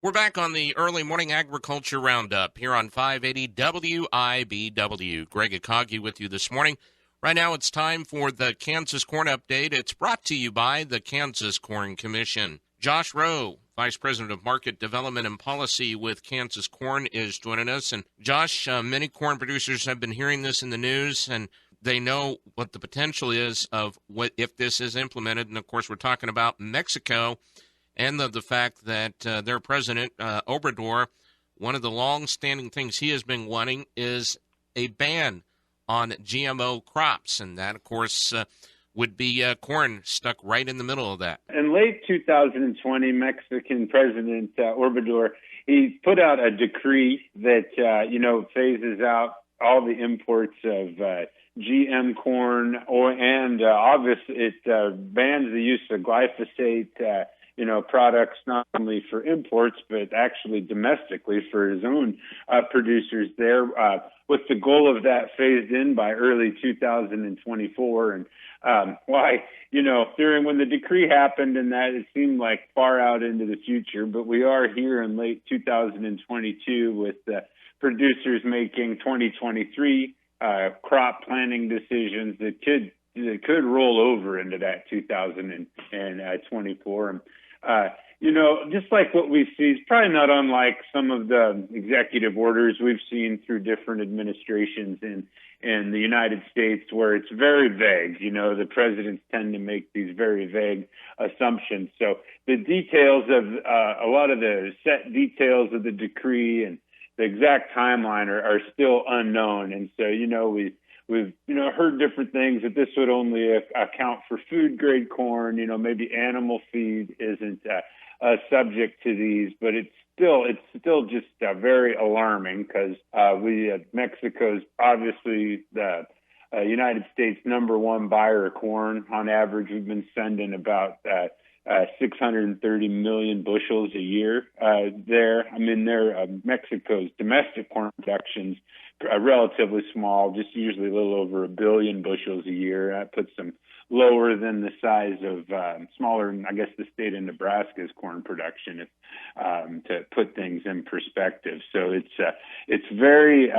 We're back on the early morning agriculture roundup here on 580 WIBW. Greg Akagi with you this morning. Right now it's time for the Kansas Corn Update. It's brought to you by the Kansas Corn Commission. Josh Roe, Vice President of Market Development and Policy with Kansas Corn, is joining us. And Josh, many corn producers have been hearing this in the news, and they know what the potential is of what if this is implemented. And, of course, we're talking about Mexico and the fact that their president, Obrador, one of the long-standing things he has been wanting is a ban on GMO crops. And that, of course, would be corn stuck right in the middle of that. In late 2020, Mexican President Obrador, he put out a decree that, phases out all the imports of GM corn, and obviously it bans the use of glyphosate, products not only for imports, but actually domestically for his own producers there, with the goal of that phased in by early 2024. And when the decree happened and that it seemed like far out into the future, but we are here in late 2022 with producers making 2023 crop planning decisions that could roll over into that 2024. Just like what we see, it's probably not unlike some of the executive orders we've seen through different administrations in the United States, where it's very vague. The presidents tend to make these very vague assumptions. So the details of a lot of the set details of the decree and the exact timeline are still unknown. And so, we've heard different things, that this would only account for food grade corn. Maybe animal feed isn't subject to these, but it's still just very alarming because Mexico's obviously the United States -- buyer of corn. On average, we've been sending about 630 million bushels a year there. Mexico's domestic corn production's relatively small, just usually a little over 1 billion bushels a year. That puts them lower than the size of smaller, I guess, the state of Nebraska's corn production, to put things in perspective. So it's very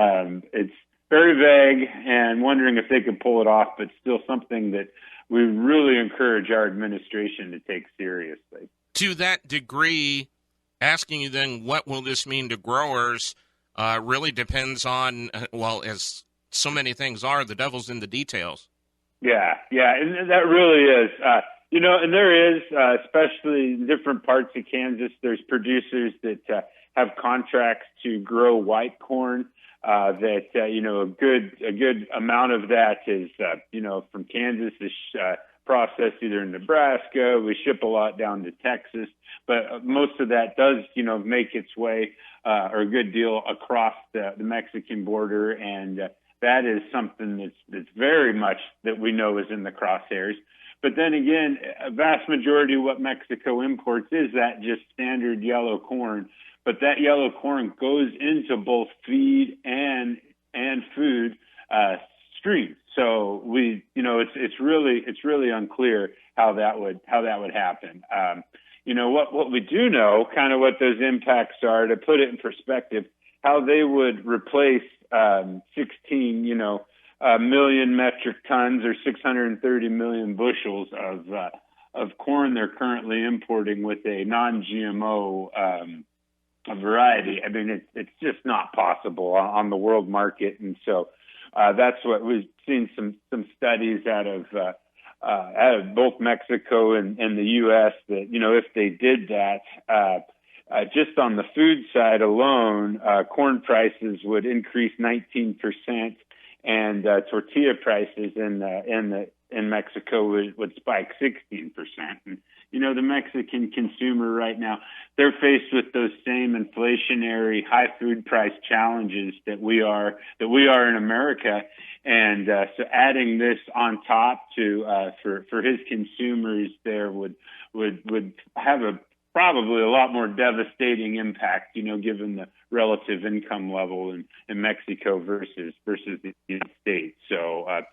vague, and wondering if they could pull it off, but still something that we really encourage our administration to take seriously. To that degree, asking you then, what will this mean to growers, really depends on, as so many things are, the devil's in the details. Yeah, and that really is. And there is, especially in different parts of Kansas, there's producers that have contracts to grow white corn. A good amount of that is, from Kansas is processed either in Nebraska. We ship a lot down to Texas, but most of that does, make its way, or a good deal across the Mexican border. And that is something that's very much that we know is in the crosshairs. But then again, a vast majority of what Mexico imports is that just standard yellow corn. But that yellow corn goes into both feed and food streams. So it's really unclear how that would happen. What we do know, kind of what those impacts are, to put it in perspective, how they would replace 16 million metric tons or 630 million bushels of corn they're currently importing with a non-GMO variety. It's just not possible on the world market, and so that's what we've seen some studies out of both Mexico and the U.S. that if they did that, just on the food side alone, corn prices would increase 19%, and tortilla prices in Mexico would spike 16%. And the Mexican consumer right now, they're faced with those same inflationary high food price challenges that we are in America. And so adding this on top to for his consumers there would have probably a lot more devastating impact, given the relative income level in Mexico versus the United States. So, at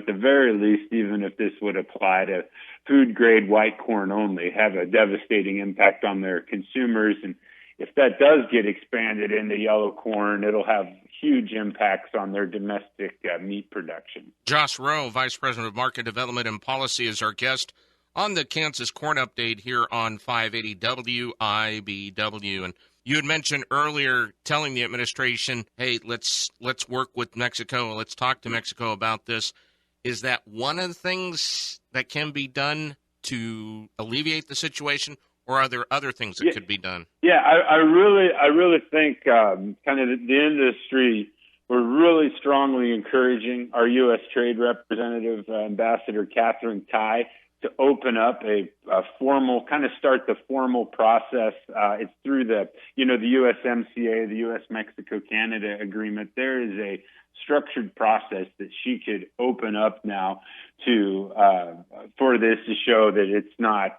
the very least, even if this would apply to food grade white corn only, have a devastating impact on their consumers. And if that does get expanded into yellow corn, it'll have huge impacts on their domestic meat production. Josh Roe, Vice President of Market Development and Policy, is our guest on the Kansas Corn Update here on 580 WIBW. And you had mentioned earlier telling the administration, hey, let's work with Mexico. Let's talk to Mexico about this. Is that one of the things that can be done to alleviate the situation, or are there other things that could be done? Yeah, I really think kind of the industry, we're really strongly encouraging our U.S. Trade Representative, Ambassador Catherine Tai, to open up a formal, kind of start the formal process. It's through the USMCA, the U.S.-Mexico-Canada agreement. There is a structured process that she could open up now to for this to show that it's not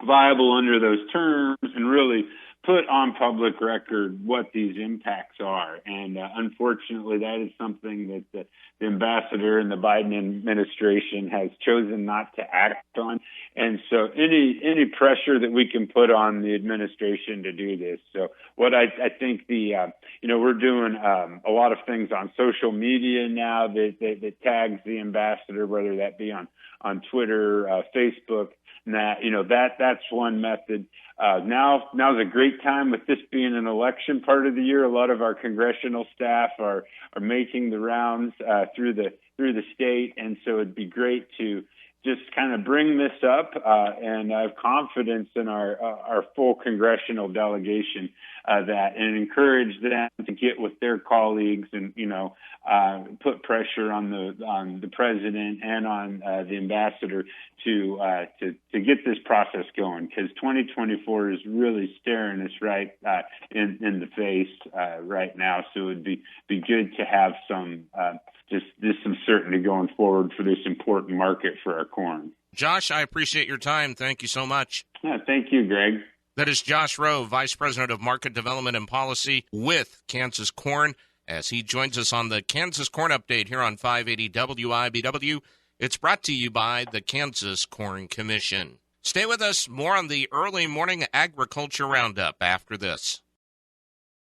viable under those terms, and really put on public record what these impacts are. And unfortunately, that is something that the ambassador and the Biden administration has chosen not to act on. And so any pressure that we can put on the administration to do this. So what I think we're doing a lot of things on social media now that tags the ambassador, whether that be on Twitter, Facebook. That's one method. Now's a great time, with this being an election part of the year. A lot of our congressional staff are making the rounds through the state, and so it'd be great to just kind of bring this up, and I have confidence in our full congressional delegation and encourage them to get with their colleagues and put pressure on the president and on the ambassador to get this process going, because 2024 is really staring us right in the face right now. So it'd be good to have some certainty going forward for this important market for our corn. Josh, I appreciate your time. Thank you so much. Yeah, thank you, Greg. That is Josh Roe, Vice President of Market Development and Policy with Kansas Corn, as he joins us on the Kansas Corn Update here on 580 WIBW. It's brought to you by the Kansas Corn Commission. Stay with us. More on the early morning agriculture roundup after this.